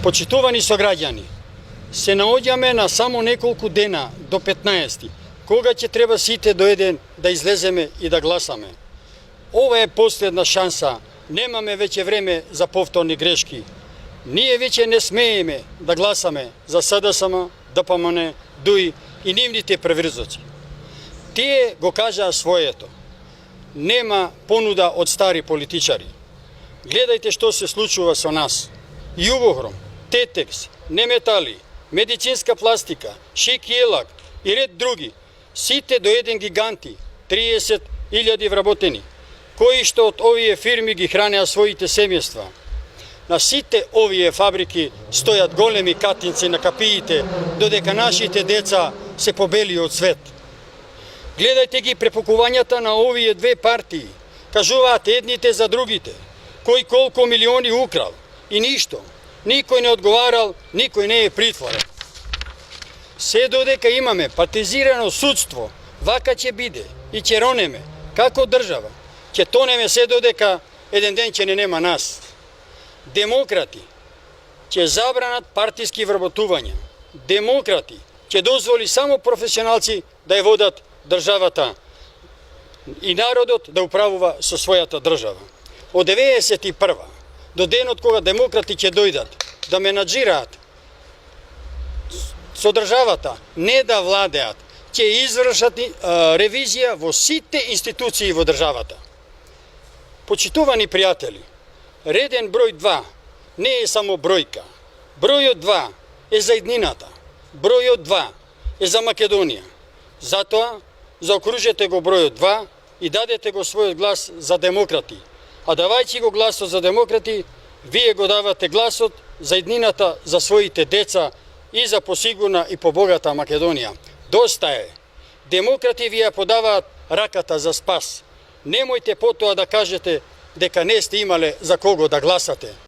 Почитувани сограѓани, се наоѓаме на само неколку дена до 15, кога ќе треба сите до еден да излеземе и да гласаме. Ова е последна шанса, немаме веќе време за повторни грешки. Ние веќе не смееме да гласаме за СДСМ, ДПМН, ДУИ и нивните преврзоци. Тие го кажаа своето. Нема понуда од стари политичари. Гледајте што се случува со нас. Јубохром, Тетекс, Неметали, медицинска пластика, Шик и Елак и ред други. Сите до еден гиганти, 30.000 вработени, кои што од овие фирми ги хранеа своите семејства. На сите овие фабрики стојат големи катинци на капиите, додека нашите деца се побели од свет. Гледајте ги препукувањата на овие две партии. Кажуваат едните за другите, кој колку милиони украл и ништо. Никој не одговарал, никој не е притворен. Се додека имаме партизирано судство, вака ќе биде и ќе ронеме, како држава, ќе тонеме се додека еден ден ќе не нема нас. Демократи ќе забранат партиски вработувања. Демократи ќе дозволи само професионалци да ја водат државата и народот да управува со својата држава. Од 91 до денот кога демократи ќе дојдат да менаџираат со државата, не да владеат, ќе извршат ревизија во сите институции во државата. Почитувани пријатели, реден број 2 не е само бројка. Бројот 2 е за иднината. Бројот 2 е за Македонија. Затоа, заокружете го бројот 2 и дадете го својот глас за демократи. А давајќи го гласот за демократи, вие го давате гласот за иднината за своите деца и за посигурна и побогата Македонија. Доста е. Демократи ви ја подаваат раката за спас. Немојте потоа да кажете дека не сте имале за кого да гласате.